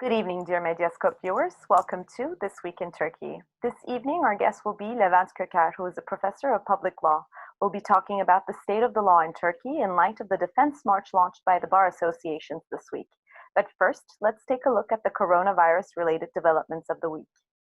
Good evening, dear Medyascope viewers. Welcome to This Week in Turkey. This evening, our guest will be Levent Köker, who is a professor of public law. We'll be talking about the state of the law in Turkey in light of the defense march launched by the bar associations this week. But first, let's take a look at the coronavirus-related developments of the week.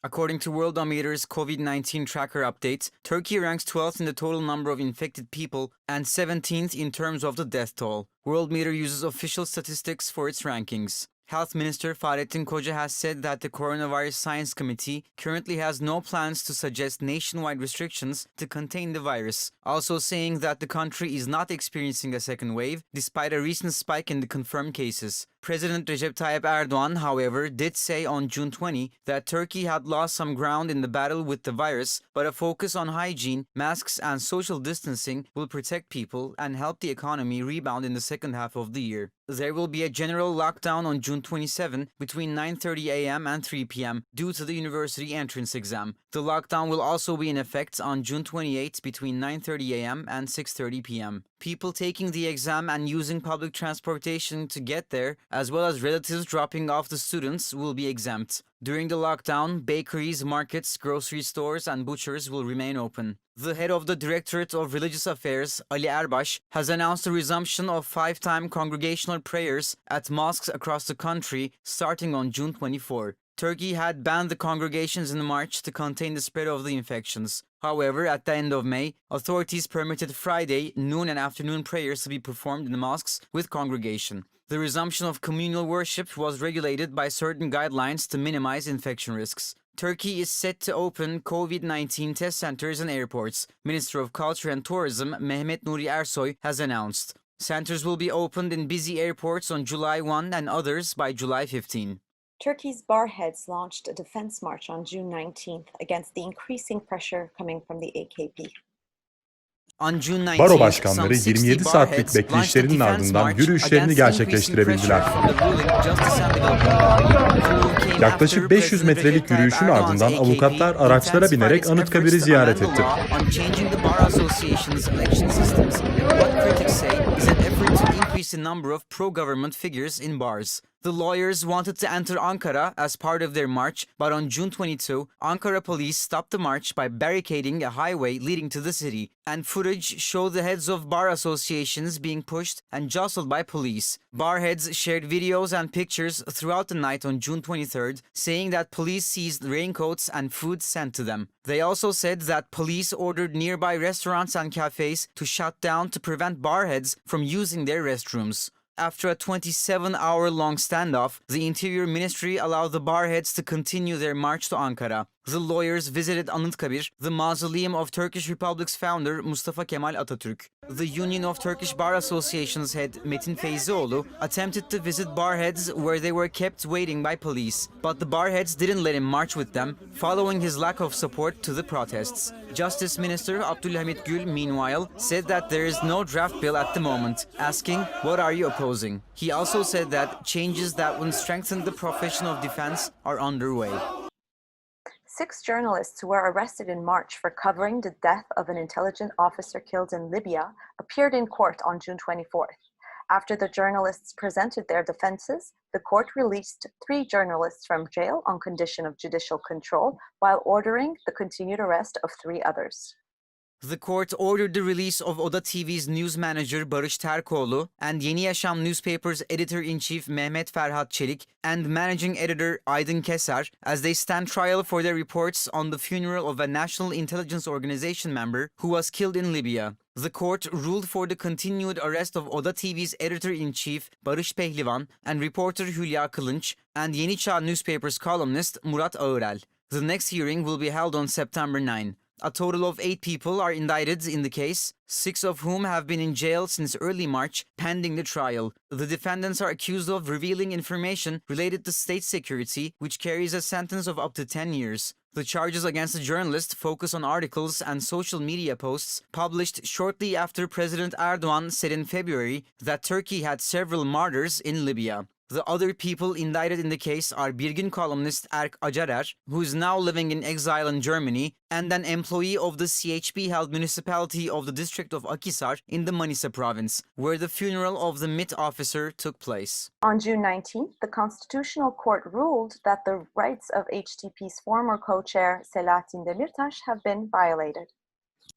According to Worldometer's COVID-19 tracker update, Turkey ranks 12th in the total number of infected people and 17th in terms of the death toll. Worldometer uses official statistics for its rankings. Health Minister Fahrettin Koca has said that the Coronavirus Science Committee currently has no plans to suggest nationwide restrictions to contain the virus, also saying that the country is not experiencing a second wave despite a recent spike in the confirmed cases. President Recep Tayyip Erdogan, however, did say on June 20 that Turkey had lost some ground in the battle with the virus, but a focus on hygiene, masks and social distancing will protect people and help the economy rebound in the second half of the year. There will be a general lockdown on June 27 between 9:30 a.m. and 3 p.m. due to the university entrance exam. The lockdown will also be in effect on June 28 between 9:30 a.m. and 6:30 p.m. People taking the exam and using public transportation to get there, as well as relatives dropping off the students, will be exempt. During the lockdown, bakeries, markets, grocery stores, and butchers will remain open. The head of the Directorate of Religious Affairs, Ali Erbaş, has announced the resumption of 5-time congregational prayers at mosques across the country starting on June 24. Turkey had banned the congregations in March to contain the spread of the infections. However, at the end of May, authorities permitted Friday noon and afternoon prayers to be performed in the mosques with congregation. The resumption of communal worship was regulated by certain guidelines to minimize infection risks. Turkey is set to open COVID-19 test centers and airports, Minister of Culture and Tourism Mehmet Nuri Ersoy has announced. Centers will be opened in busy airports on July 1 and others by July 15. Turkey's bar heads launched a defense march on June 19th against the increasing pressure coming from the AKP. Baro başkanları 27 saatlik bekleyişlerinin ardından yürüyüşlerini gerçekleştirebildiler. Yaklaşık 500 metrelik yürüyüşün ardından avukatlar araçlara binerek Anıtkabir'i ziyaret etti. The lawyers wanted to enter Ankara as part of their march, but on June 22, Ankara police stopped the march by barricading a highway leading to the city, and footage showed the heads of bar associations being pushed and jostled by police. Bar heads shared videos and pictures throughout the night on June 23rd, saying that police seized raincoats and food sent to them. They also said that police ordered nearby restaurants and cafes to shut down to prevent bar heads from using their restrooms. After a 27-hour-long standoff, the Interior Ministry allowed the bar heads to continue their march to Ankara. The lawyers visited Anıtkabir, the mausoleum of Turkish Republic's founder Mustafa Kemal Atatürk. The Union of Turkish Bar Associations head Metin Feyzioğlu attempted to visit bar heads where they were kept waiting by police, but the bar heads didn't let him march with them, following his lack of support to the protests. Justice Minister Abdülhamit Gül, meanwhile, said that there is no draft bill at the moment, asking, "What are you opposing?" He also said that changes that would strengthen the profession of defense are underway. 6 journalists who were arrested in March for covering the death of an intelligence officer killed in Libya appeared in court on June 24th. After the journalists presented their defenses, the court released 3 journalists from jail on condition of judicial control while ordering the continued arrest of 3 others. The court ordered the release of Oda TV's news manager Barış Terkoğlu and Yeni Yaşam newspaper's editor-in-chief Mehmet Ferhat Çelik and managing editor Aydın Keser as they stand trial for their reports on the funeral of a National Intelligence Organization member who was killed in Libya. The court ruled for the continued arrest of Oda TV's editor-in-chief Barış Pehlivan and reporter Hülya Kılınç and Yeni Çağ newspaper's columnist Murat Ağırel. The next hearing will be held on September 9. A total of 8 people are indicted in the case, 6 of whom have been in jail since early March, pending the trial. The defendants are accused of revealing information related to state security, which carries a sentence of up to 10 years. The charges against the journalist focus on articles and social media posts published shortly after President Erdogan said in February that Turkey had several martyrs in Libya. The other people indicted in the case are Birgin columnist Erk Acarer, who is now living in exile in Germany, and an employee of the CHP-held municipality of the district of Akhisar in the Manisa province, where the funeral of the MIT officer took place. On June 19th, the Constitutional Court ruled that the rights of HDP's former co-chair Selahattin Demirtas have been violated.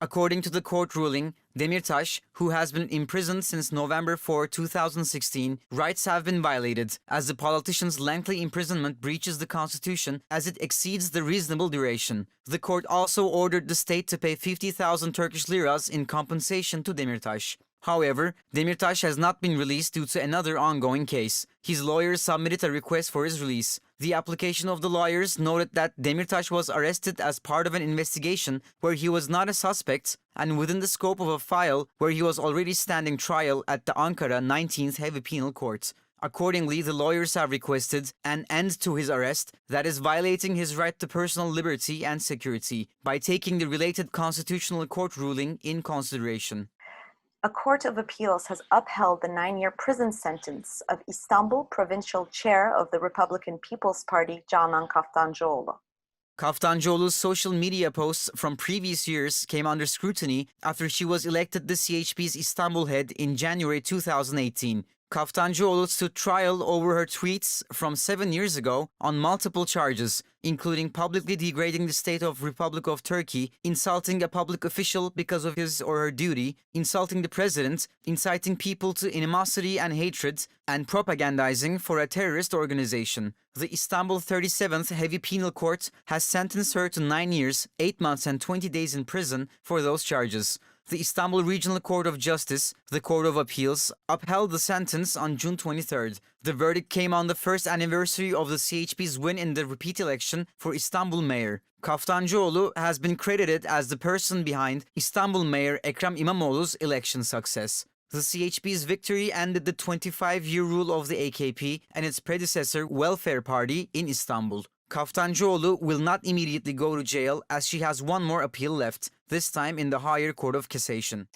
According to the court ruling, Demirtas, who has been imprisoned since November 4, 2016, rights have been violated, as the politician's lengthy imprisonment breaches the constitution as it exceeds the reasonable duration. The court also ordered the state to pay 50,000 Turkish liras in compensation to Demirtas. However, Demirtas has not been released due to another ongoing case. His lawyers submitted a request for his release. The application of the lawyers noted that Demirtas was arrested as part of an investigation where he was not a suspect and within the scope of a file where he was already standing trial at the Ankara 19th Heavy Penal Court. Accordingly, the lawyers have requested an end to his arrest that is violating his right to personal liberty and security by taking the related constitutional court ruling in consideration. A court of appeals has upheld the 9-year prison sentence of Istanbul provincial chair of the Republican People's Party, Canan Kaftancıoğlu. Kaftancıoğlu's social media posts from previous years came under scrutiny after she was elected the CHP's Istanbul head in January 2018. Kaftancıoğlu stood trial over her tweets from 7 years ago on multiple charges, including publicly degrading the state of Republic of Turkey, insulting a public official because of his or her duty, insulting the president, inciting people to animosity and hatred, and propagandizing for a terrorist organization. The Istanbul 37th Heavy Penal Court has sentenced her to 9 years, 8 months and 20 days in prison for those charges. The Istanbul Regional Court of Justice, the Court of Appeals, upheld the sentence on June 23rd. The verdict came on the first anniversary of the CHP's win in the repeat election for Istanbul mayor. Kaftancıoğlu has been credited as the person behind Istanbul Mayor Ekrem İmamoğlu's election success. The CHP's victory ended the 25-year rule of the AKP and its predecessor Welfare Party in Istanbul. Kaftancıoğlu will not immediately go to jail as she has one more appeal left, this time in the higher court of cassation.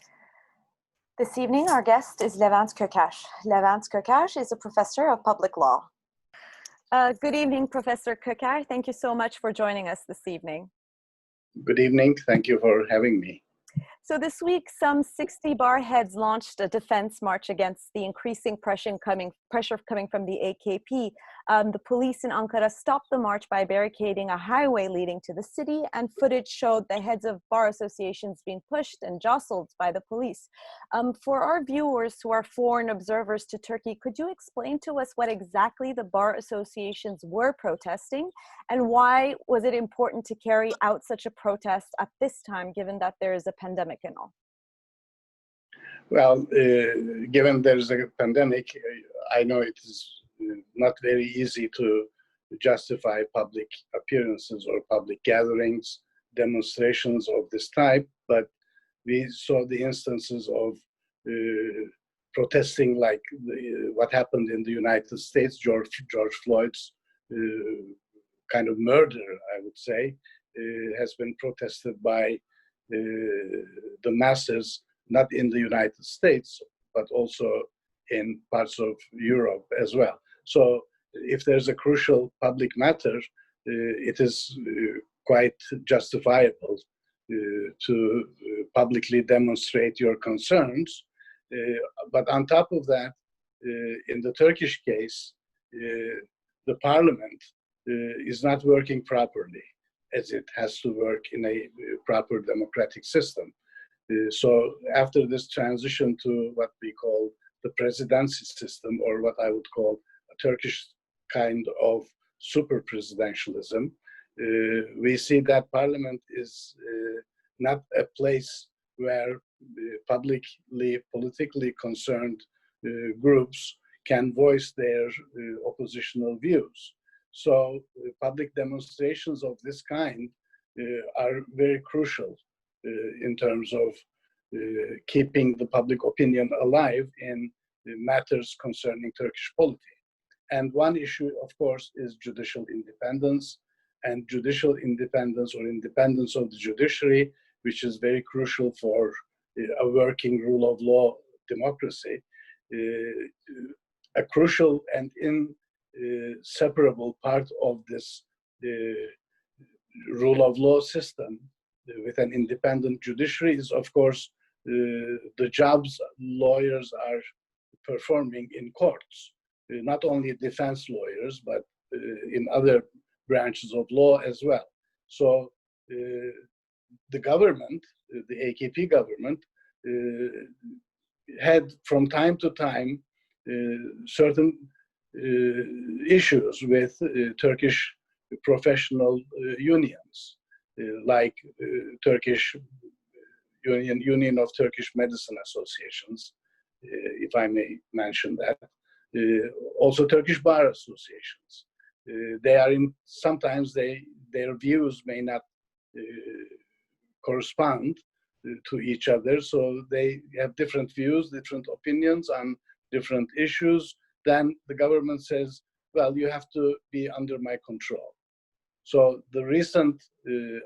This evening, our guest is Levent Köker. Levent Köker is a professor of public law. Good evening, Professor Köker. Thank you so much for joining us this evening. Good evening. Thank you for having me. So this week, some 60 bar heads launched a defense march against the increasing pressure coming from the AKP. The police in Ankara stopped the march by barricading a highway leading to the city, and footage showed the heads of bar associations being pushed and jostled by the police. For our viewers who are foreign observers to Turkey, could you explain to us what exactly the bar associations were protesting, and why was it important to carry out such a protest at this time, given that there is a pandemic and all? Well, given there is a pandemic, I know it is not very easy to justify public appearances or public gatherings, demonstrations of this type, but we saw the instances of protesting like what happened in the United States, George Floyd's kind of murder, I would say, has been protested by the masses, not in the United States, but also in parts of Europe as well. So if there's a crucial public matter, it is quite justifiable to publicly demonstrate your concerns. But on top of that, in the Turkish case, the parliament is not working properly, as it has to work in a proper democratic system. So after this transition to what we call the presidency system, or what I would call a Turkish kind of super presidentialism, we see that parliament is not a place where politically concerned groups can voice their oppositional views. So public demonstrations of this kind are very crucial in terms of keeping the public opinion alive in matters concerning Turkish polity. And one issue, of course, is judicial independence, and judicial independence or independence of the judiciary, which is very crucial for a working rule of law democracy. a crucial and inseparable part of this rule of law system with an independent judiciary is, of course, the jobs lawyers are performing in courts, not only defense lawyers, but in other branches of law as well. So the government, the AKP government, had from time to time certain issues with Turkish professional unions, like Turkish Union of Turkish Medicine Associations, if I may mention that. Also Turkish bar associations. They are sometimes their views may not correspond to each other, so they have different views, different opinions on different issues. Then the government says, well, you have to be under my control. So the recent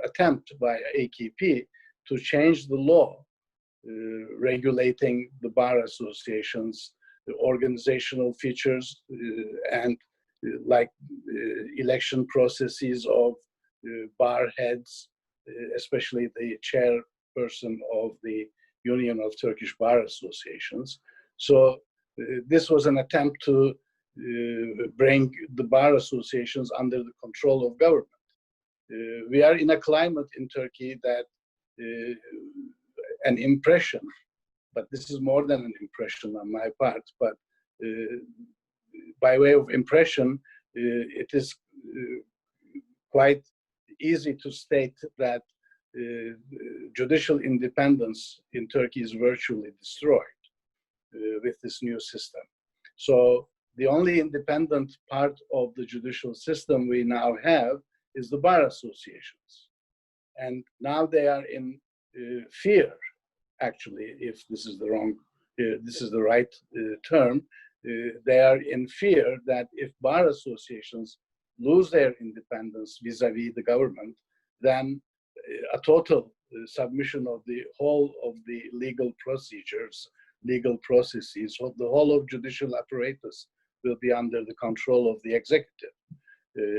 attempt by AKP to change the law regulating the bar associations, the organizational features, and like election processes of bar heads, especially the chairperson of the Union of Turkish Bar Associations. So this was an attempt to bring the bar associations under the control of government. We are in a climate in Turkey that an impression, but this is more than an impression on my part, but by way of impression, it is quite easy to state that judicial independence in Turkey is virtually destroyed with this new system. So the only independent part of the judicial system we now have is the bar associations. And now they are in fear, actually, if this is the right term, they are in fear that if bar associations lose their independence vis-a-vis the government, then a total submission of the whole of the legal procedures, legal processes, of the whole of judicial apparatus will be under the control of the executive,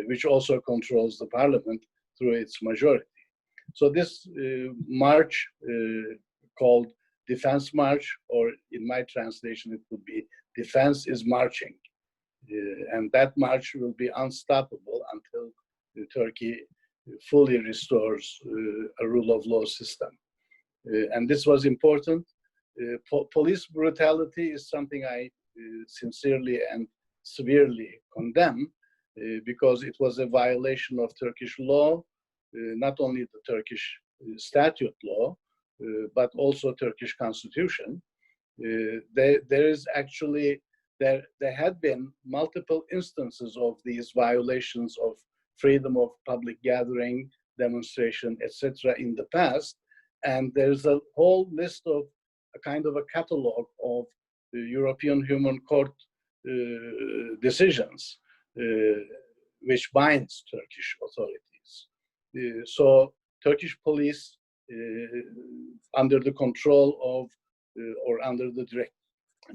which also controls the parliament through its majority. So this march called Defense March, or in my translation it would be Defense is Marching. And that march will be unstoppable until Turkey fully restores a rule of law system. And this was important. Police brutality is something I sincerely and severely condemn because it was a violation of Turkish law, not only the Turkish statute law, but also Turkish constitution. There had been multiple instances of these violations of freedom of public gathering, demonstration, etc. in the past. And there's a whole list of a kind of a catalog of the European Human Court decisions which binds Turkish authorities. So Turkish police under the control of or under the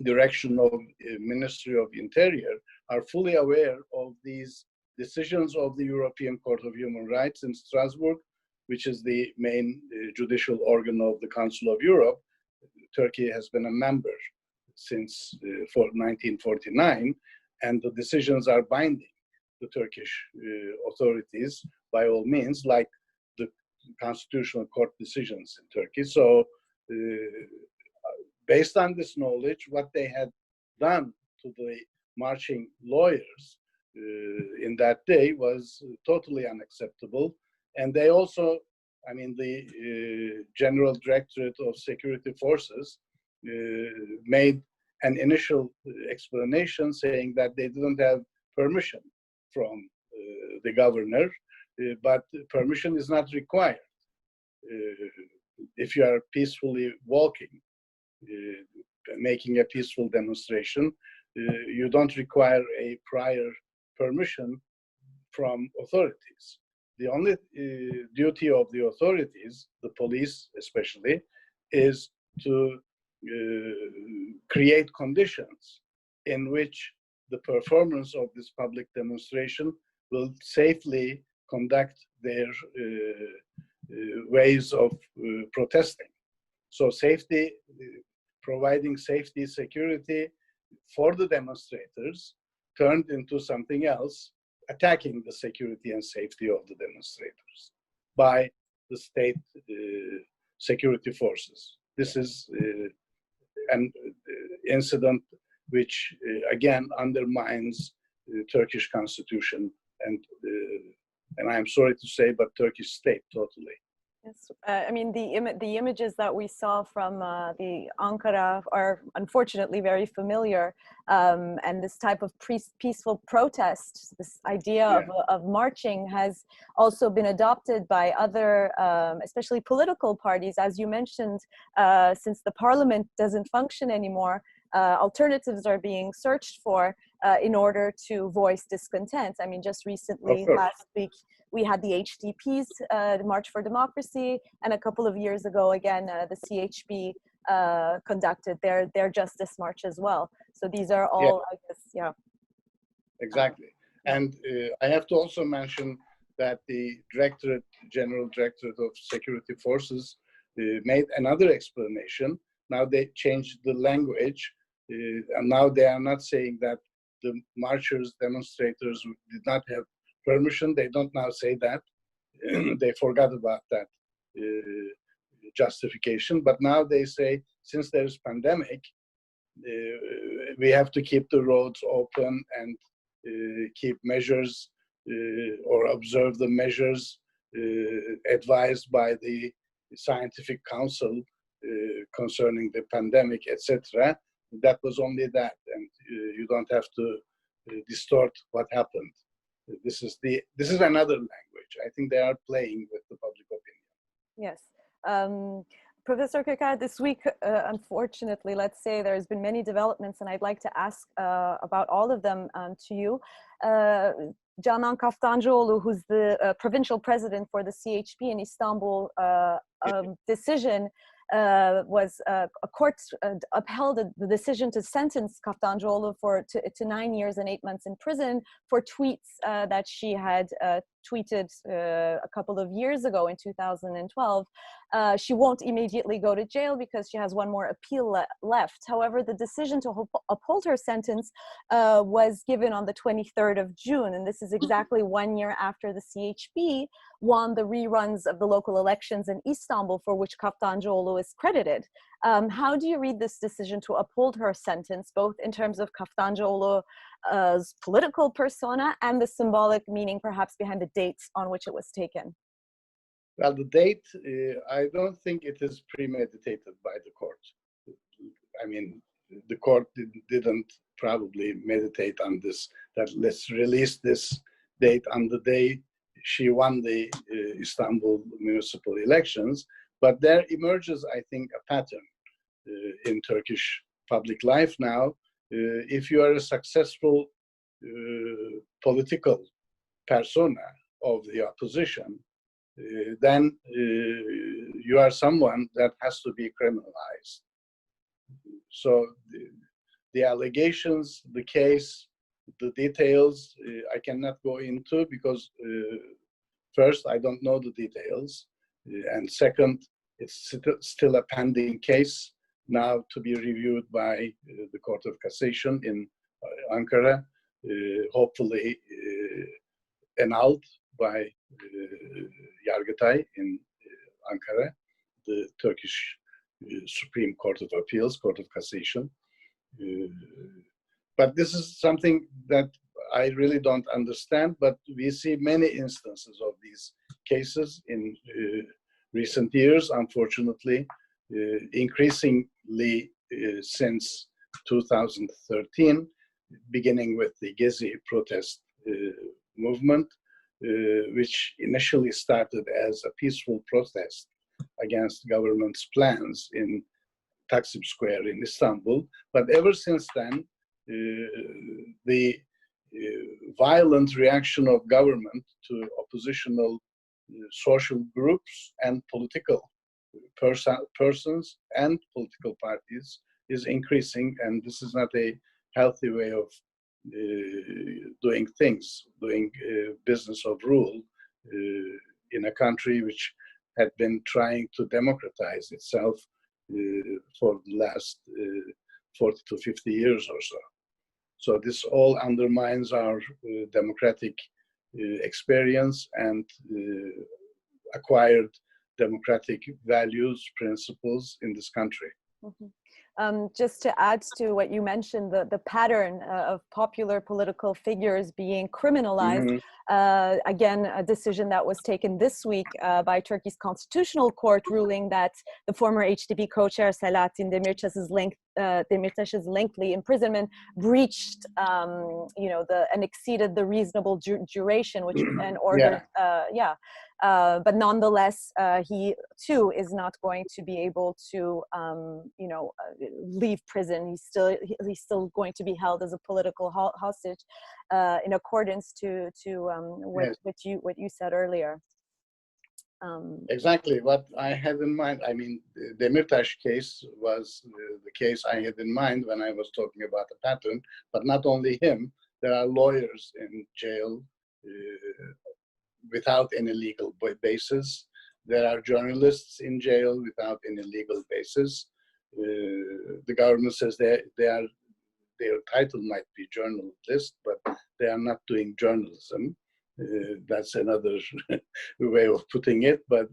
direction of Ministry of Interior are fully aware of these decisions of the European Court of Human Rights in Strasbourg, which is the main judicial organ of the Council of Europe. Turkey has been a member since 1949, and the decisions are binding the Turkish authorities by all means, like the Constitutional Court decisions in Turkey. So based on this knowledge, what they had done to the marching lawyers in that day was totally unacceptable. And they also, I mean, the General Directorate of Security Forces made an initial explanation saying that they didn't have permission from the governor, but permission is not required. If you are peacefully walking, making a peaceful demonstration, you don't require a prior permission from authorities. The only duty of the authorities, the police especially, is to create conditions in which the performance of this public demonstration will safely conduct their ways of protesting. So safety, providing safety, security for the demonstrators turned into something else, attacking the security and safety of the demonstrators by the state security forces. This is an incident which again undermines the Turkish constitution and I'm sorry to say, but Turkish state totally. Yes, I mean, the images that we saw from the Ankara are unfortunately very familiar, and this type of peaceful protest, this idea of marching, has also been adopted by other, especially political parties, as you mentioned. Since the parliament doesn't function anymore, alternatives are being searched for in order to voice discontent. I mean, just recently, last week, we had the HDP's March for Democracy, and a couple of years ago, again, the CHP conducted their Justice March as well. So these are all, I guess, Exactly. And I have to also mention that the General Directorate of Security Forces made another explanation. Now they changed the language, and now they are not saying that the marchers, demonstrators did not have permission. They don't now say that. They forgot about that justification. But now they say, since there's pandemic, we have to keep the roads open and keep measures or observe the measures advised by the scientific council concerning the pandemic, etc. That was only that, and you don't have to distort what happened. This is another language. I think they are playing with the public opinion. Yes. Professor Köker, this week, unfortunately, let's say there's been many developments, and I'd like to ask about all of them to you. Canan Kaftancıoğlu, who's the provincial president for the CHP in Istanbul, decision was a court upheld the decision to sentence Kaftancıoğlu to 9 years and 8 months in prison for tweets that she had tweeted a couple of years ago in 2012. She won't immediately go to jail because she has one more appeal left. However, the decision to uphold her sentence was given on the 23rd of June, and this is exactly 1 year after the CHP won the reruns of the local elections in Istanbul, for which Kaftancıoğlu is credited. How do you read this decision to uphold her sentence, both in terms of Kaftancıoğlu's political persona and the symbolic meaning perhaps behind the dates on which it was taken? Well, the date, I don't think it is premeditated by the court. I mean, the court didn't probably meditate on this, that let's release this date on the day she won the Istanbul municipal elections. But there emerges, I think, a pattern in Turkish public life now. If you are a successful political persona of the opposition, then you are someone that has to be criminalized. So the allegations, the case, the details, I cannot go into because first, I don't know the details. And second, it's still a pending case now to be reviewed by the Court of Cassation in Ankara, hopefully annulled by Yargıtay in Ankara, the Turkish Supreme Court of Appeals, Court of Cassation. But this is something that I really don't understand, but we see many instances of these cases in recent years, unfortunately, increasingly since 2013, beginning with the Gezi protest movement, which initially started as a peaceful protest against government's plans in Taksim Square in Istanbul. But ever since then, the violent reaction of government to oppositional social groups and political persons and political parties is increasing, and this is not a healthy way of doing things, doing business of rule in a country which had been trying to democratize itself for the last 40 to 50 years or so. So this all undermines our democratic experience and acquired democratic values, principles in this country. Mm-hmm. Just to add to what you mentioned, the pattern of popular political figures being criminalized, again, a decision that was taken this week by Turkey's Constitutional Court, ruling that the former HDP co-chair Selahattin Demirtaş's lengthy imprisonment breached, and exceeded the reasonable duration, which in order, but nonetheless, he too is not going to be able to, leave prison. He's still going to be held as a political hostage, in accordance to what you said earlier. Exactly what I had in mind. I mean, the Demirtaş case was the case I had in mind when I was talking about the pattern. But not only him, there are lawyers in jail without any legal basis. There are journalists in jail without any legal basis. The government says their title might be journalist, but they are not doing journalism. That's another way of putting it. But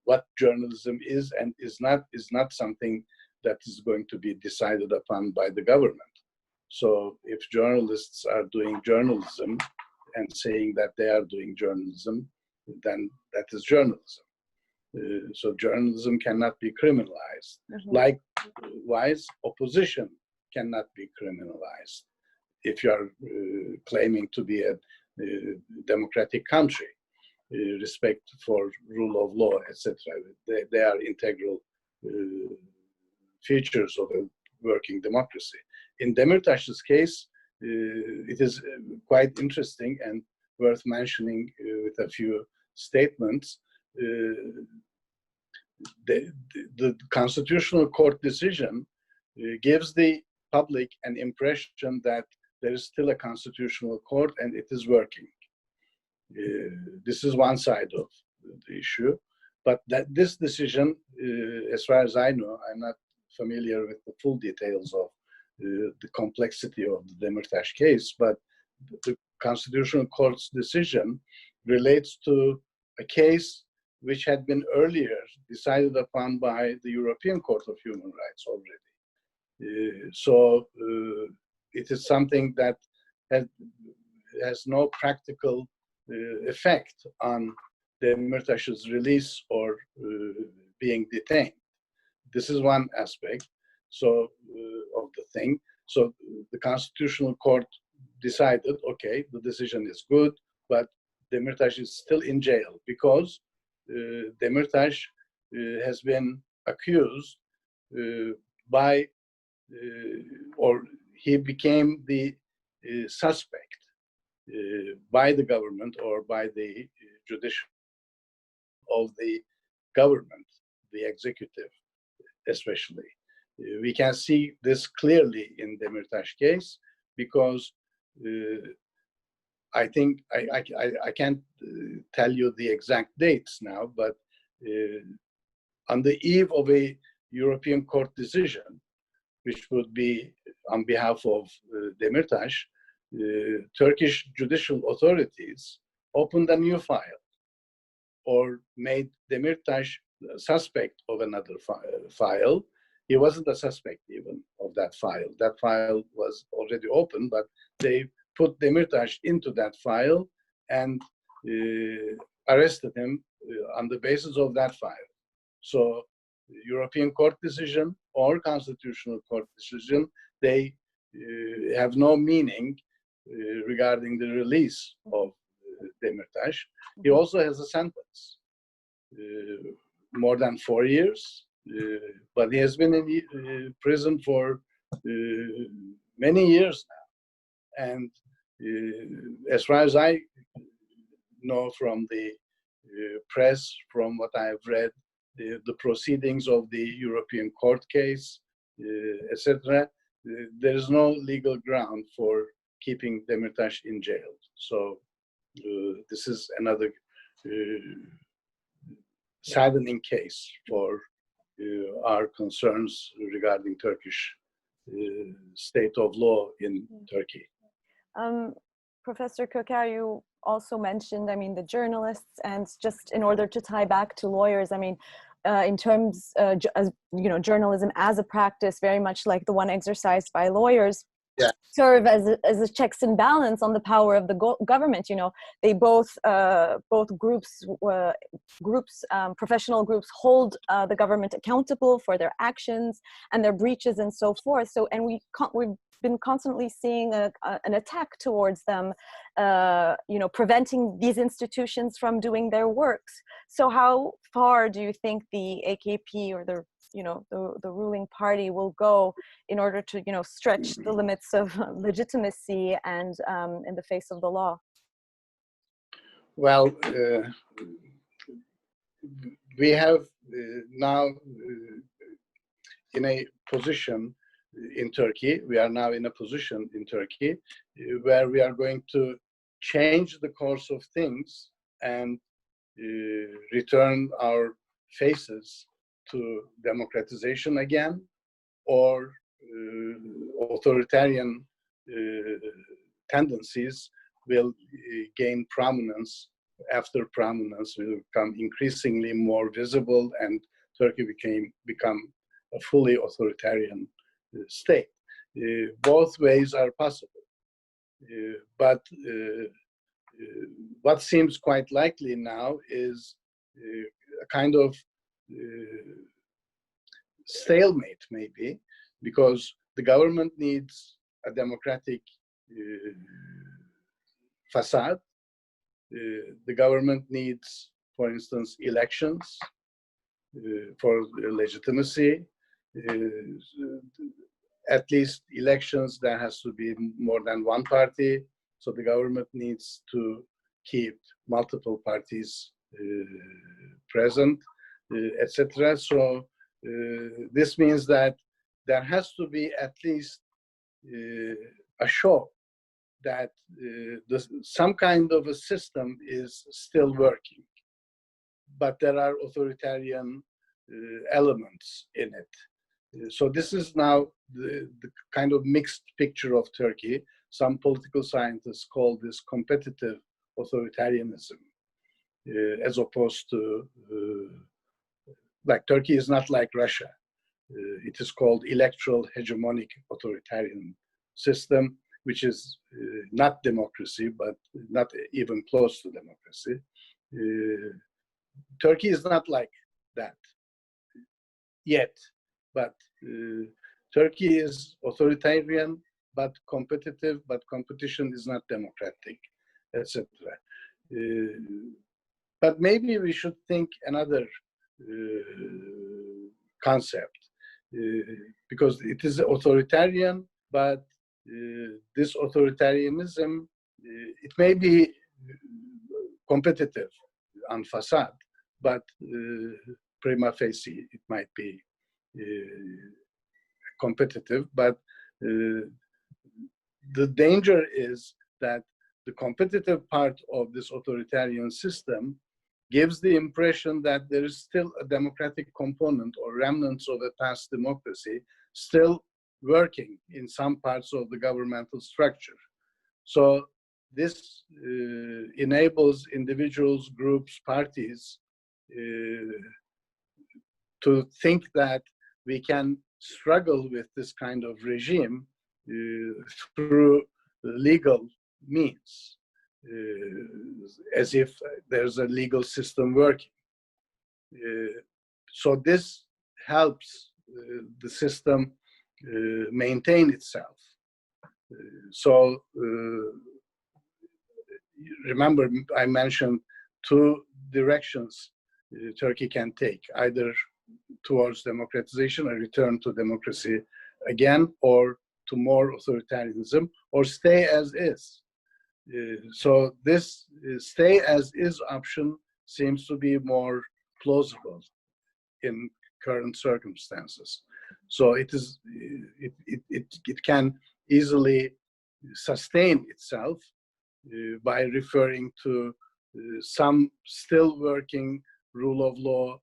what journalism is and is not something that is going to be decided upon by the government. So if journalists are doing journalism and saying that they are doing journalism, then that is journalism. So journalism cannot be criminalized. Likewise, opposition cannot be criminalized if you are claiming to be a democratic country, respect for rule of law, etc. They are integral features of a working democracy. In Demirtaş's case, it is quite interesting and worth mentioning with a few statements. The Constitutional Court decision gives the public an impression that there is still a constitutional court and it is working. This is one side of the issue, but this decision, as far as I know, I'm not familiar with the full details of the complexity of the Demirtaş case, but the Constitutional Court's decision relates to a case which had been earlier decided upon by the European Court of Human Rights already. So it is something that has no practical effect on Demirtaş's release or being detained. This is one aspect of the thing. So the Constitutional Court decided, okay, the decision is good, but Demirtaş is still in jail because Demirtaş has been accused or he became the suspect by the government or by the judicial of the government, the executive especially. We can see this clearly in Demirtaş case because I think I can't tell you the exact dates now, but on the eve of a European Court decision, which would be on behalf of Demirtaş, Turkish judicial authorities opened a new file or made Demirtaş suspect of another file. He wasn't a suspect even of that file. That file was already open, but they put Demirtaş into that file and arrested him on the basis of that file. So European Court decision or Constitutional Court decision, they have no meaning regarding the release of Demirtaş. He also has a sentence, more than 4 years, but he has been in prison for many years now. And as far as I know from the press, from what I have read, the proceedings of the European Court case, etc., there is no legal ground for keeping Demirtas in jail. So this is another saddening case for our concerns regarding Turkish state of law in Turkey. Professor Köker, you also mentioned, I mean, the journalists, and just in order to tie back to lawyers, I mean, in terms, as you know, journalism as a practice, very much like the one exercised by lawyers, serve as a checks and balance on the power of the government. You know, they both groups, professional groups, hold the government accountable for their actions and their breaches and so forth. So, and we've been constantly seeing an attack towards them, you know, preventing these institutions from doing their works. So, how far do you think the AKP or the ruling party will go in order to, you know, stretch the limits of legitimacy and in the face of the law? Well, we have now in a position in Turkey, we are now in a position in Turkey where we are going to change the course of things and return our faces to democratization again, or authoritarian tendencies will gain prominence after prominence will become increasingly more visible, and Turkey become a fully authoritarian state. Both ways are possible, but what seems quite likely now is a kind of stalemate, maybe, because the government needs a democratic facade. The government needs, for instance, elections for legitimacy. At least elections, there has to be more than one party. So the government needs to keep multiple parties present, etc. So this means that there has to be at least a show that some kind of a system is still working, but there are authoritarian elements in it. So this is now the kind of mixed picture of Turkey. Some political scientists call this competitive authoritarianism, as opposed to, like, Turkey is not like Russia. It is called electoral hegemonic authoritarian system, which is not democracy, but not even close to democracy. Turkey is not like that yet, but Turkey is authoritarian, but competitive, but competition is not democratic, etc. But maybe we should think another concept, because it is authoritarian, but this authoritarianism, it may be competitive on facade, but prima facie it might be competitive. But the danger is that the competitive part of this authoritarian system gives the impression that there is still a democratic component or remnants of a past democracy still working in some parts of the governmental structure. So this enables individuals, groups, parties to think that we can struggle with this kind of regime through legal means, as if there's a legal system working. So this helps the system maintain itself. So remember, I mentioned two directions Turkey can take, either towards democratization, a return to democracy again, or to more authoritarianism, or stay as is. So this stay as is option seems to be more plausible in current circumstances. So it can easily sustain itself by referring to some still working rule of law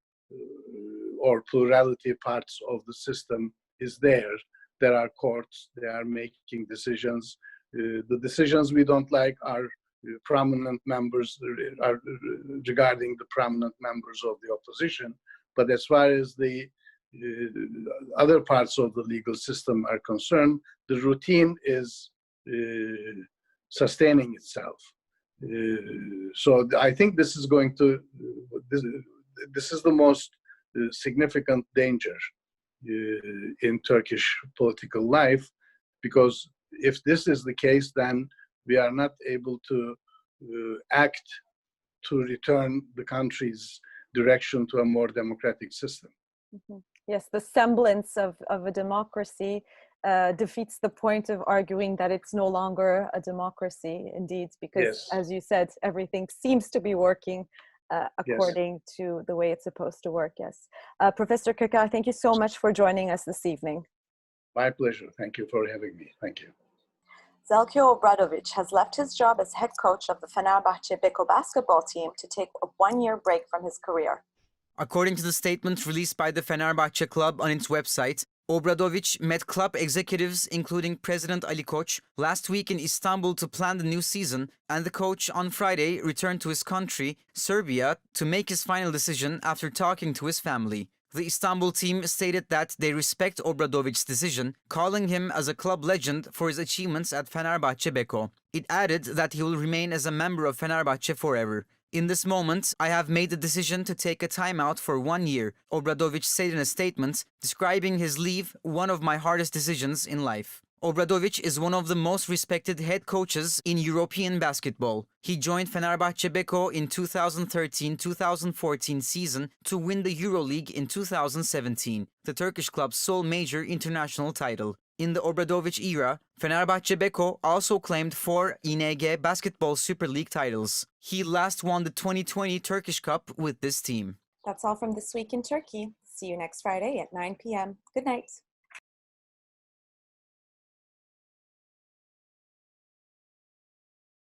or plurality parts of the system is there. There are courts, they are making decisions. The decisions we don't like are prominent members, are regarding the prominent members of the opposition. But as far as the other parts of the legal system are concerned, the routine is sustaining itself. So I think this is going to, this is the most significant danger in Turkish political life, because if this is the case, then we are not able to act to return the country's direction to a more democratic system. Mm-hmm. Yes, the semblance of a democracy defeats the point of arguing that it's no longer a democracy, indeed, because, yes, as you said, everything seems to be working according yes, to the way it's supposed to work, yes. Professor Köker, thank you so much for joining us this evening. My pleasure. Thank you for having me. Thank you. Zeljko Obradović has left his job as head coach of the Fenerbahçe Beko basketball team to take a one-year break from his career. According to the statement released by the Fenerbahçe club on its website, Obradović met club executives, including President Ali Koç, last week in Istanbul to plan the new season, and the coach on Friday returned to his country, Serbia, to make his final decision after talking to his family. The Istanbul team stated that they respect Obradovic's decision, calling him as a club legend for his achievements at Fenerbahçe Beko. It added that he will remain as a member of Fenerbahçe forever. In this moment, I have made the decision to take a timeout for 1 year, Obradović said in a statement, describing his leave one of my hardest decisions in life. Obradović is one of the most respected head coaches in European basketball. He joined Fenerbahçe Beko in 2013-2014 season to win the EuroLeague in 2017, the Turkish club's sole major international title. In the Obradović era, Fenerbahçe Beko also claimed 4 ING Basketball Super League titles. He last won the 2020 Turkish Cup with this team. That's all from This Week in Turkey. See you next Friday at 9 p.m. Good night.